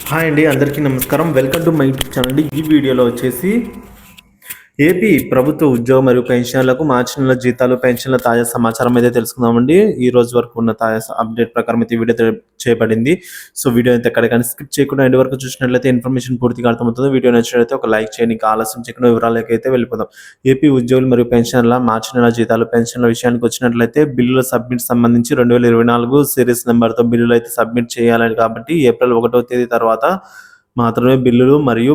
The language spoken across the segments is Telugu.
హాయ్ అండి, అందరికీ నమస్కారం. Welcome to my YouTube channel. ఈ వీడియోలో వచ్చేసి ఏపీ ప్రభుత్వ ఉద్యోగ మరియు పెన్షన్లకు మార్చి నెల జీతాలు పెన్షన్ల తాజా సమాచారం అయితే తెలుసుకుందామండి. ఈ రోజు వరకు ఉన్న తాజా అప్డేట్ ప్రకారం అయితే వీడియో చేయబడింది. సో వీడియో అయితే ఎక్కడికైనా స్కిప్ చేయకుండా ఎండ్ వరకు చూసినట్లయితే ఇన్ఫర్మేషన్ పూర్తిగా అర్థమవుతుంది. వీడియో నచ్చినట్లయితే ఒక లైక్ చేయండి. ఇంకా ఆలస్యం చేయకుండా వివరాలకి అయితే వెళ్ళిపోదాం. ఏపీ ఉద్యోగులు మరియు పెన్షన్ల మార్చి నెల జీతాలు పెన్షన్ల విషయానికి వచ్చినట్లయితే బిల్లుల సబ్మిట్ సంబంధించి 2024 సిరీస్ నెంబర్తో బిల్లులు అయితే సబ్మిట్ చేయాలని, కాబట్టి ఏప్రిల్ 1వ తేదీ తర్వాత మాత్రమే బిల్లులు మరియు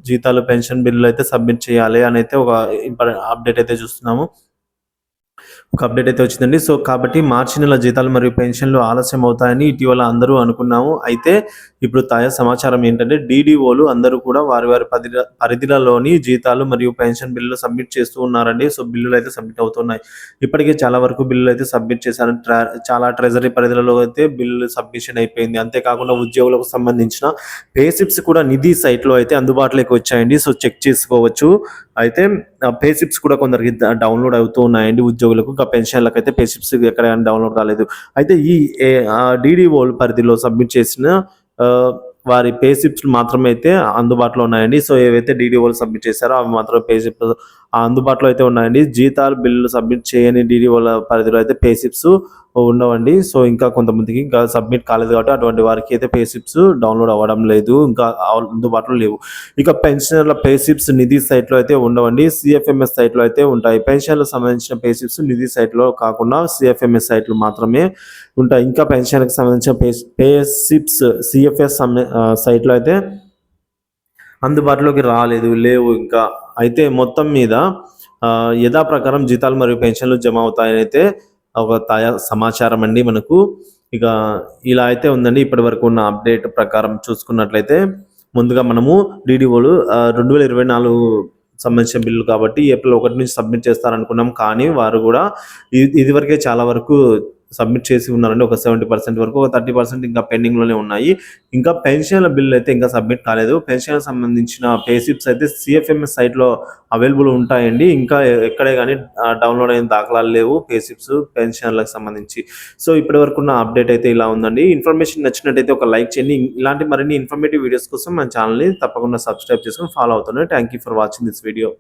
జీతాలు పెన్షన్ బిల్లులు అయితే సబ్మిట్ చేయాలి అని అయితే ఒక అప్డేట్ అయితే చూస్తున్నాము. ఒక అప్డేట్ అయితే వచ్చిందండి. సో కాబట్టి మార్చి నెల జీతాలు మరియు పెన్షన్లు ఆలస్యం అవుతాయని ఇటీవల అందరూ అనుకున్నాము. అయితే ఇప్పుడు తాజా సమాచారం ఏంటంటే డీడీఓలు అందరూ కూడా వారి వారి పరిధిలోని జీతాలు మరియు పెన్షన్ బిల్లులు సబ్మిట్ చేస్తూ ఉన్నారండి. సో బిల్లులు అయితే సబ్మిట్ అవుతున్నాయి. ఇప్పటికే చాలా వరకు బిల్లులు అయితే సబ్మిట్ చేశారు. చాలా ట్రెజరీ పరిధిలో అయితే బిల్లు సబ్మిషన్ అయిపోయింది. అంతేకాకుండా ఉద్యోగులకు సంబంధించిన పే స్లిప్స్ కూడా నిధి సైట్లో అయితే అందుబాటులోకి వచ్చాయండి. సో చెక్ చేసుకోవచ్చు. అయితే పే స్లిప్స్ కూడా కొందరికి డౌన్లోడ్ అవుతూ ఉన్నాయండి ఉద్యోగులకు. ఇంకా పెన్షన్లకు అయితే పే స్లిప్స్ ఎక్కడైనా డౌన్లోడ్ కాలేదు. అయితే ఈ డీడీఓ పరిధిలో సబ్మిట్ చేసిన వారి పే స్లిప్స్ మాత్రమే అయితే అందుబాటులో ఉన్నాయండి. సో ఏవైతే డీడీఓలు సబ్మిట్ చేశారో అవి మాత్రం పే స్లిప్స్ అందుబాటులో అయితే ఉన్నాయండి. జీతాలు బిల్లులు సబ్మిట్ చేయని డీడీఓల పరిధిలో అయితే పే స్లిప్స్ ఉండవండి. సో ఇంకా కొంతమందికి ఇంకా సబ్మిట్ కాలేదు కాబట్టి అటువంటి వారికి అయితే పే స్లిప్స్ డౌన్లోడ్ అవ్వడం లేదు, ఇంకా అందుబాటులో లేవు. ఇక పెన్షనర్ల పే స్లిప్స్ నిధి సైట్లో అయితే ఉండవండి, సిఎఫ్ఎంఎస్ సైట్లో అయితే ఉంటాయి. పెన్షన్లకు సంబంధించిన పే స్లిప్స్ నిధి సైట్లో కాకుండా సిఎఫ్ఎంఎస్ సైట్లు మాత్రమే ఉంటాయి. ఇంకా పెన్షన్కి సంబంధించిన పే స్లిప్స్ సిఎఫ్ఎస్ సైట్లో అయితే అందుబాటులోకి లేవు ఇంకా. అయితే మొత్తం మీద యథాప్రకారం జీతాలు మరియు పెన్షన్లు జమ అవుతాయని అయితే ఒక తాజా సమాచారం అండి మనకు. ఇక ఇలా అయితే ఉందండి ఇప్పటి వరకు ఉన్న అప్డేట్ ప్రకారం చూసుకున్నట్లయితే. ముందుగా మనము డీడీఓలు 2024 సంబంధించిన బిల్లు కాబట్టి ఏప్రిల్ 1 నుంచి సబ్మిట్ చేస్తారనుకున్నాం. కానీ వారు కూడా ఇదివరకే చాలా వరకు సబ్మిట్ చేసి ఉన్నారండి. ఒక 70% వరకు, ఒక 30% ఇంకా పెండింగ్లోనే ఉన్నాయి. ఇంకా పెన్షన్ల బిల్లు అయితే ఇంకా సబ్మిట్ కాలేదు. పెన్షన్కి సంబంధించిన పే స్లిప్స్ అయితే సిఎఫ్ఎంఎస్ సైట్లో అవైలబుల్ ఉంటాయండి. ఇంకా ఎక్కడే కానీ డౌన్లోడ్ అయిన దాఖలాలు లేవు పే స్లిప్స్ పెన్షన్లకు సంబంధించి. సో ఇప్పటి వరకు ఉన్న అప్డేట్ అయితే ఇలా ఉందండి. ఇన్ఫర్మేషన్ నచ్చినట్టయితే ఒక లైక్ చేయండి. ఇలాంటి మరిన్ని ఇన్ఫర్మేటివ్ వీడియోస్ కోసం మన ఛానల్ని తప్పకుండా సబ్స్క్రైబ్ చేసుకొని ఫాలో అవుతున్నాను. Thank you for watching this video.